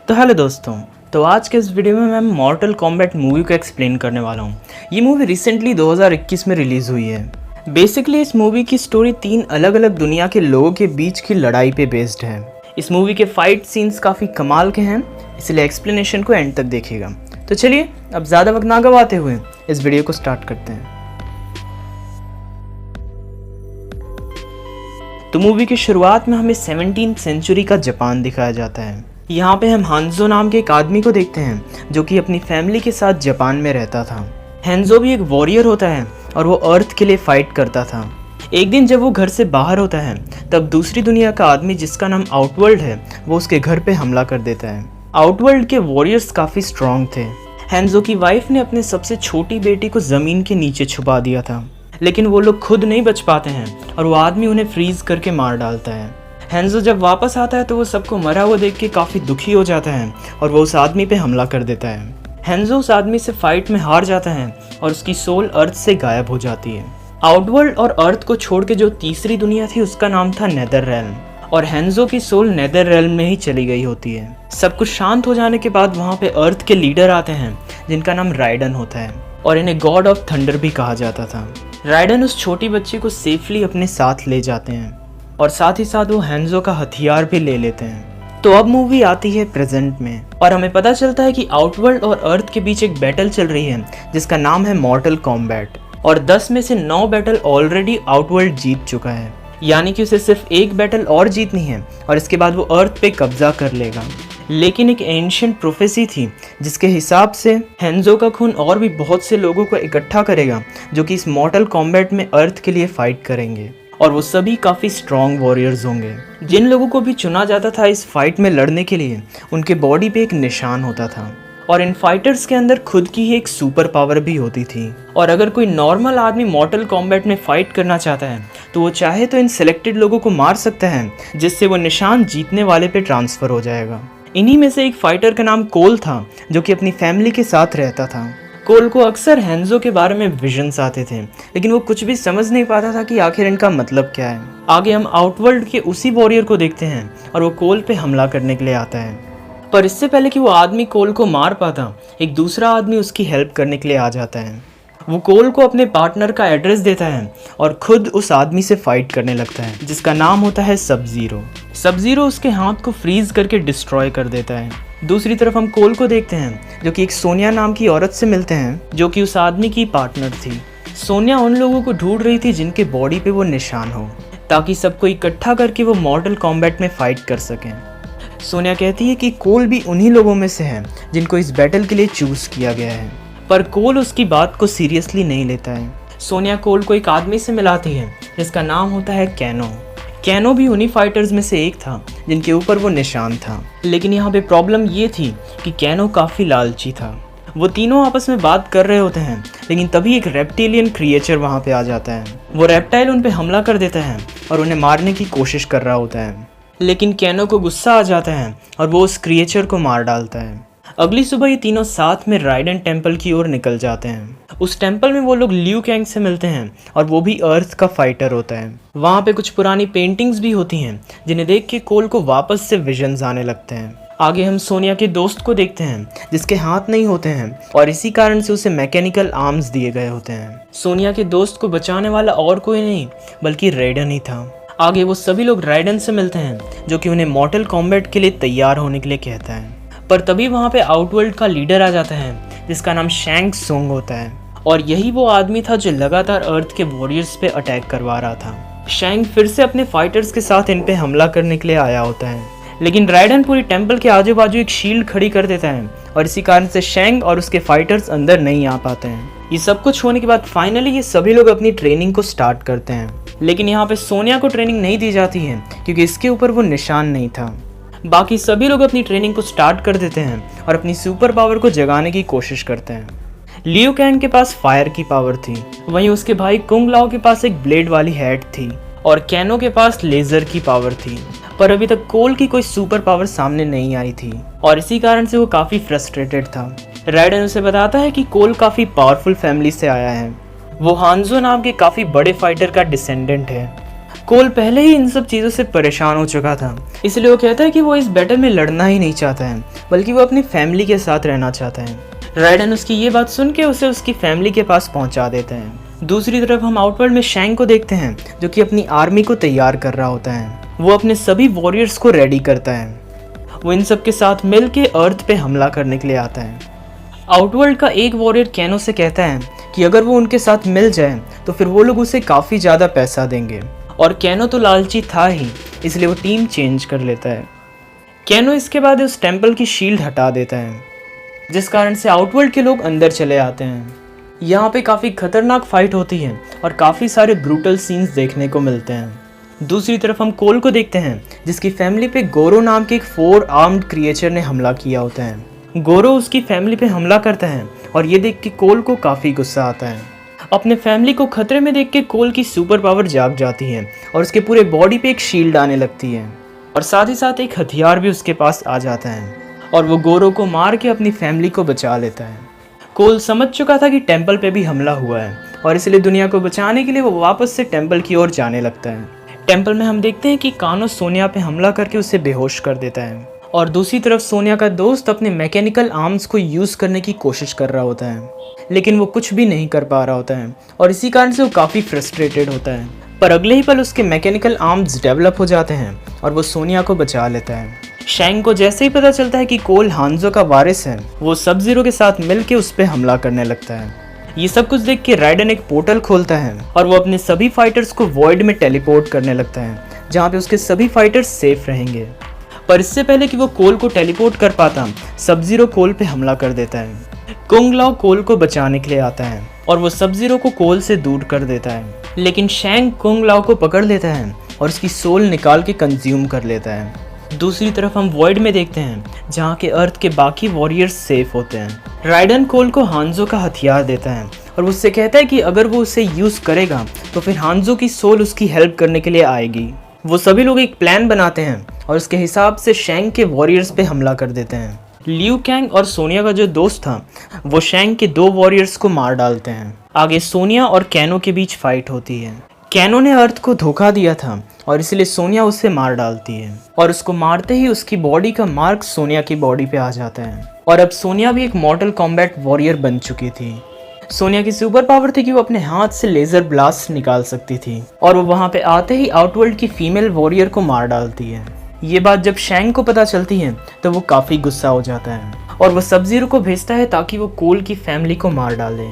तो हेलो दोस्तों, तो आज के इस वीडियो में मैं मॉर्टल कॉम्बैट मूवी को एक्सप्लेन करने वाला हूँ। ये मूवी रिसेंटली 2021 में रिलीज़ हुई है। बेसिकली इस मूवी की स्टोरी 3 अलग अलग दुनिया के लोगों के बीच की लड़ाई पे बेस्ड है। इस मूवी के फाइट सीन्स काफ़ी कमाल के हैं, इसलिए एक्सप्लेनेशन को एंड तक देखिएगा। तो चलिए अब ज़्यादा वक्त ना गवाते हुए इस वीडियो को स्टार्ट करते हैं। तो मूवी की शुरुआत में हमें 17th सेंचुरी का जापान दिखाया जाता है। यहाँ पे हम हांजो नाम के एक आदमी को देखते हैं जो कि अपनी फैमिली के साथ जापान में रहता था। हांजो भी एक वॉरियर होता है और वो अर्थ के लिए फाइट करता था। एक दिन जब वो घर से बाहर होता है तब दूसरी दुनिया का आदमी जिसका नाम आउटवर्ल्ड है वो उसके घर पे हमला कर देता है। आउटवर्ल्ड के वॉरियर्स काफ़ी स्ट्रॉन्ग थे। हांजो की वाइफ ने अपने सबसे छोटी बेटी को ज़मीन के नीचे छुपा दिया था, लेकिन वो लोग खुद नहीं बच पाते हैं और वो आदमी उन्हें फ्रीज करके मार डालता है। हांजो जब वापस आता है तो वो सबको मरा हुआ देख के काफ़ी दुखी हो जाता है और वो उस आदमी पे हमला कर देता है। हांजो उस आदमी से फाइट में हार जाता है और उसकी सोल अर्थ से गायब हो जाती है। आउटवर्ल्ड और अर्थ को छोड़ के जो तीसरी दुनिया थी उसका नाम था नेदर रेल्म, और हांजो की सोल नेदर रेल्म में ही चली गई होती है। सब कुछ शांत हो जाने के बाद वहाँ पे अर्थ के लीडर आते हैं जिनका नाम राइडन होता है और इन्हें गॉड ऑफ थंडर भी कहा जाता था। राइडन उस छोटी बच्ची को सेफली अपने साथ ले जाते हैं और साथ ही साथ वो हांजो का हथियार भी ले लेते हैं। तो अब मूवी आती है प्रेजेंट में और हमें पता चलता है कि आउटवर्ल्ड और अर्थ के बीच एक बैटल चल रही है जिसका नाम है मॉर्टल कॉम्बैट, और 10 में से 9 बैटल ऑलरेडी आउटवर्ल्ड जीत चुका है। यानी कि उसे सिर्फ एक बैटल और जीतनी है और इसके बाद वो अर्थ पे कब्जा कर लेगा। लेकिन एक एंशिएंट प्रोफेसी थी जिसके हिसाब से हांजो का खून और भी बहुत से लोगों को इकट्ठा करेगा जो कि इस मॉर्टल कॉम्बैट में अर्थ के लिए फाइट करेंगे, और वो सभी काफ़ी स्ट्रॉन्ग वॉरियर्स होंगे। जिन लोगों को भी चुना जाता था इस फाइट में लड़ने के लिए उनके बॉडी पे एक निशान होता था, और इन फाइटर्स के अंदर खुद की ही एक सुपर पावर भी होती थी। और अगर कोई नॉर्मल आदमी मॉर्टल कॉम्बैट में फाइट करना चाहता है तो वो चाहे तो इन सिलेक्टेड लोगों को मार सकता है, जिससे वो निशान जीतने वाले पे ट्रांसफ़र हो जाएगा। इन्हीं में से एक फाइटर का नाम कोल था जो कि अपनी फैमिली के साथ रहता था। कोल को अक्सर हांजो के बारे में विजन्स आते थे, लेकिन वो कुछ भी समझ नहीं पाता था कि आखिर इनका मतलब क्या है। आगे हम आउटवर्ल्ड के उसी वॉरियर को देखते हैं और वो कोल पे हमला करने के लिए आता है, पर इससे पहले कि वो आदमी कोल को मार पाता एक दूसरा आदमी उसकी हेल्प करने के लिए आ जाता है। वो कोल को अपने पार्टनर का एड्रेस देता है और खुद उस आदमी से फाइट करने लगता है जिसका नाम होता है सब ज़ीरो। सब ज़ीरो उसके हाथ को फ्रीज करके डिस्ट्रॉय कर देता है। दूसरी तरफ हम कोल को देखते हैं जो कि एक सोनिया नाम की औरत से मिलते हैं जो कि उस आदमी की पार्टनर थी। सोनिया उन लोगों को ढूंढ रही थी जिनके बॉडी पे वो निशान हो, ताकि सबको इकट्ठा करके वो मॉर्टल कॉम्बैट में फाइट कर सकें। सोनिया कहती है कि कोल भी उन्हीं लोगों में से है जिनको इस बैटल के लिए चूज किया गया है, पर कोल उसकी बात को सीरियसली नहीं लेता है। सोनिया कोल को एक आदमी से मिलाती है जिसका नाम होता है कैनो। कैनो भी उन्हीं फाइटर्स में से एक था जिनके ऊपर वो निशान था, लेकिन यहाँ पे प्रॉब्लम ये थी कि कैनो काफ़ी लालची था। वो तीनों आपस में बात कर रहे होते हैं, लेकिन तभी एक रेप्टिलियन क्रिएचर वहाँ पे आ जाता है। वो रेप्टाइल उन पे हमला कर देता है और उन्हें मारने की कोशिश कर रहा होता है, लेकिन कैनो को गुस्सा आ जाता है और वो उस क्रिएचर को मार डालता है। अगली सुबह ये तीनों साथ में राइडन टेम्पल की ओर निकल जाते हैं। उस टेम्पल में वो लोग लियू कैंग से मिलते हैं और वो भी अर्थ का फाइटर होता है। वहाँ पे कुछ पुरानी पेंटिंग्स भी होती हैं जिन्हें देख के कोल को वापस से विजन्स आने लगते हैं। आगे हम सोनिया के दोस्त को देखते हैं जिसके हाथ नहीं होते हैं और इसी कारण से उसे मैकेनिकल आर्म्स दिए गए होते हैं। सोनिया के दोस्त को बचाने वाला और कोई नहीं बल्कि राइडन ही था। आगे वो सभी लोग राइडन से मिलते हैं जो कि उन्हें मॉर्टल कॉम्बैट के लिए तैयार होने के लिए कहता है, पर तभी वहाँ पे आउटवर्ल्ड का लीडर आ जाता है जिसका नाम शैंग सोंग होता है, और यही वो आदमी था जो लगातार अर्थ के वॉरियर्स पे अटैक करवा रहा था। शैंग फिर से अपने फाइटर्स के साथ इन पे हमला करने के लिए आया होता है, लेकिन राइडन पूरी टेम्पल के आजू बाजू एक शील्ड खड़ी कर देता है और इसी कारण से शैंग और उसके फाइटर्स अंदर नहीं आ पाते हैं। ये सब कुछ होने के बाद फाइनली ये सभी लोग अपनी ट्रेनिंग को स्टार्ट करते हैं, लेकिन यहाँ पे सोनिया को ट्रेनिंग नहीं दी जाती है क्योंकि इसके ऊपर वो निशान नहीं था। बाकी सभी लोग अपनी ट्रेनिंग को स्टार्ट कर देते हैं और अपनी सुपर पावर को जगाने की कोशिश करते हैं। लियू कैंग के पास फायर की पावर थी, वहीं उसके भाई कुंग लाओ के पास एक ब्लेड वाली हैट थी और कैनो के पास लेजर की पावर थी, पर अभी तक कोल की कोई सुपर पावर सामने नहीं आई थी और इसी कारण से वो काफ़ी फ्रस्ट्रेटेड था। राइडन उसे बताता है कि कोल काफ़ी पावरफुल फैमिली से आया है, वो हांजो नाम के काफ़ी बड़े फाइटर का डिसेंडेंट है। कोल पहले ही इन सब चीज़ों से परेशान हो चुका था, इसलिए वो कहता है कि वो इस बैटल में लड़ना ही नहीं चाहता है, बल्कि वो अपनी फैमिली के साथ रहना चाहता है। राइडन उसकी ये बात सुन के उसे उसकी फैमिली के पास पहुंचा देते हैं। दूसरी तरफ हम आउटवर्ल्ड में शैंक को देखते हैं, जो कि अपनी आर्मी को तैयार कर रहा होता है। वो अपने सभी वॉरियर्स को रेडी करता है। वो इन सब के साथ मिल के अर्थ पे हमला करने के लिए आता है। आउटवर्ल्ड का एक वॉरियर कैनो से कहता है कि अगर वो उनके साथ मिल जाए तो फिर वो लोग उसे काफ़ी ज़्यादा पैसा देंगे, और कैनो तो लालची था ही, इसलिए वो टीम चेंज कर लेता है। कैनो इसके बाद उस टेम्पल की शील्ड हटा देता है, जिस कारण से आउटवर्ल्ड के लोग अंदर चले आते हैं। यहाँ पे काफ़ी खतरनाक फाइट होती है और काफ़ी सारे ब्रूटल सीन्स देखने को मिलते हैं। दूसरी तरफ हम कोल को देखते हैं, जिसकी फैमिली पे गोरो नाम के एक 4 आर्म्ड क्रिएचर ने हमला किया होता है। गोरो उसकी फैमिली पे हमला करता है और ये देख के कोल को काफ़ी गुस्सा आता है। अपने फैमिली को खतरे में देख के कोल की सुपर पावर जाग जाती है और उसके पूरे बॉडी पे एक शील्ड आने लगती है, और साथ ही साथ एक हथियार भी उसके पास आ जाता है, और वो गोरो को मार के अपनी फैमिली को बचा लेता है। कोल समझ चुका था कि टेम्पल पे भी हमला हुआ है, और इसलिए दुनिया को बचाने के लिए वो वापस से टेम्पल की ओर जाने लगता है। टेम्पल में हम देखते हैं कि कानो सोनिया पे हमला करके उसे बेहोश कर देता है, और दूसरी तरफ सोनिया का दोस्त अपने मैकेनिकल आर्म्स को यूज़ करने की कोशिश कर रहा होता है, लेकिन वो कुछ भी नहीं कर पा रहा होता है, और इसी कारण से वो काफ़ी फ्रस्ट्रेटेड होता है। पर अगले ही पल उसके मैकेनिकल आर्म्स डेवलप हो जाते हैं और वो सोनिया को बचा लेता है। शैंक को जैसे ही पता चलता है कि कोल हांजो का वारिस है, वो सब जीरो के साथ मिलके उस पर हमला करने लगता है। ये सब कुछ देख के राइडन एक पोर्टल खोलता है और वो अपने सभी फाइटर्स को वॉइड में टेलीपोर्ट करने लगता है, जहाँ पे उसके सभी फाइटर्स सेफ रहेंगे। पर इससे पहले कि वो कोल को टेलीपोर्ट कर पाता, सब जीरो कोल पे हमला कर देता है। कुंग लाओ कोल को बचाने के लिए आता है और वो सब जीरो को कोल से दूर कर देता है, लेकिन शैंक कुंग लाओ को पकड़ लेता है और उसकी सोल निकाल के कंज्यूम कर लेता है। दूसरी तरफ हम वॉइड में देखते हैं, जहाँ के अर्थ के बाकी वॉरियर्स सेफ होते हैं। राइडन कोल को हांजो का हथियार देता है और उससे कहता है कि अगर वो उसे यूज़ करेगा तो फिर हांजो की सोल उसकी हेल्प करने के लिए आएगी। वो सभी लोग एक प्लान बनाते हैं और उसके हिसाब से शैंक के वॉरियर्स पे हमला कर देते हैं। लियू कैंग और सोनिया का जो दोस्त था, वो शैंक के 2 वॉरियर्स को मार डालते हैं। आगे सोनिया और कैनो के बीच फाइट होती है। कैनो ने अर्थ को धोखा दिया था और इसलिए सोनिया उसे मार डालती है, और उसको मारते ही उसकी बॉडी का मार्क सोनिया की बॉडी पे आ जाता है, और अब सोनिया भी एक मॉर्टल कॉम्बैट वॉरियर बन चुकी थी। सोनिया की सुपर पावर थी कि वो अपने हाथ से लेजर ब्लास्ट निकाल सकती थी, और वो वहाँ पे आते ही आउटवर्ल्ड की फीमेल वॉरियर को मार डालती है। ये बात जब शैंक को पता चलती है तो वो काफ़ी गुस्सा हो जाता है और वो सब जीरो को भेजता है ताकि वो कोल की फैमिली को मार डाले।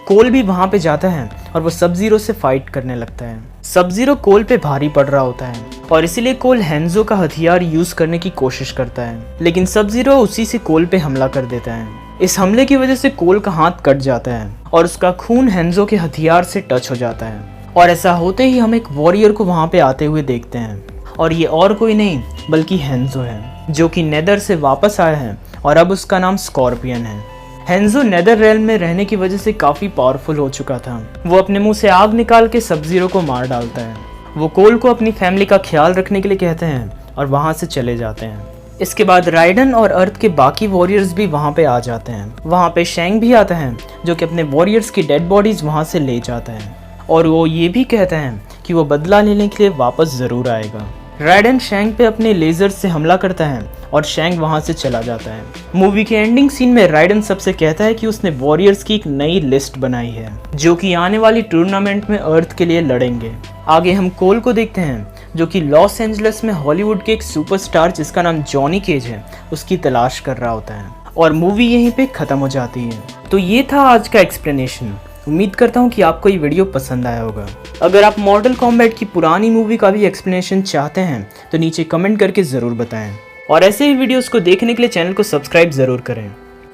कोल भी वहाँ पे जाता है और वो सब जीरो से फाइट करने लगता है। सब जीरो कोल पे भारी पड़ रहा होता है और इसीलिए कोल हैंजो का हथियार यूज़ करने की कोशिश करता है, लेकिन सब जीरो उसी से कोल पे हमला कर देता है। इस हमले की वजह से कोल का हाथ कट जाता है और उसका खून हैंजो के हथियार से टच हो जाता है, और ऐसा होते ही हम एक वॉरियर को वहाँ पे आते हुए देखते हैं, और ये और कोई नहीं बल्कि हैंजो है, जो कि नेदर से वापस आया है और अब उसका नाम स्कॉर्पियन है। हैंजो नेदर रेल्म में रहने की वजह से काफ़ी पावरफुल हो चुका था। वो अपने मुंह से आग निकाल के सब जीरो को मार डालता है। वो कोल को अपनी फैमिली का ख्याल रखने के लिए कहते हैं और वहाँ से चले जाते हैं। इसके बाद राइडन और अर्थ के बाकी वॉरियर्स भी वहाँ पे आ जाते हैं। वहाँ पे शैंक भी आता है, जो कि अपने वॉरियर्स की डेड बॉडीज वहाँ से ले जाता है, और वो ये भी कहता है कि वो बदला लेने के लिए वापस ज़रूर आएगा। राइडन शैंक पे अपने लेजर से हमला करता है और शैंक वहाँ से चला जाता है। मूवी के एंडिंग सीन में राइडन सबसे कहता है कि उसने वॉरियर्स की एक नई लिस्ट बनाई है, जो कि आने वाली टूर्नामेंट में अर्थ के लिए लड़ेंगे। आगे हम कोल को देखते हैं, जो कि लॉस एंजलिस में हॉलीवुड के एक सुपरस्टार जिसका नाम जॉनी केज है, उसकी तलाश कर रहा होता है, और मूवी यहीं पे ख़त्म हो जाती है। तो ये था आज का एक्सप्लेनेशन। उम्मीद करता हूँ कि आपको ये वीडियो पसंद आया होगा। अगर आप मॉर्टल कॉम्बैट की पुरानी मूवी का भी एक्सप्लेनेशन चाहते हैं तो नीचे कमेंट करके ज़रूर बताएं, और ऐसे ही वीडियोस को देखने के लिए चैनल को सब्सक्राइब ज़रूर करें।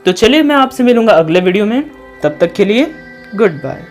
तो चलिए मैं आपसे मिलूंगा अगले वीडियो में, तब तक के लिए गुड बाय।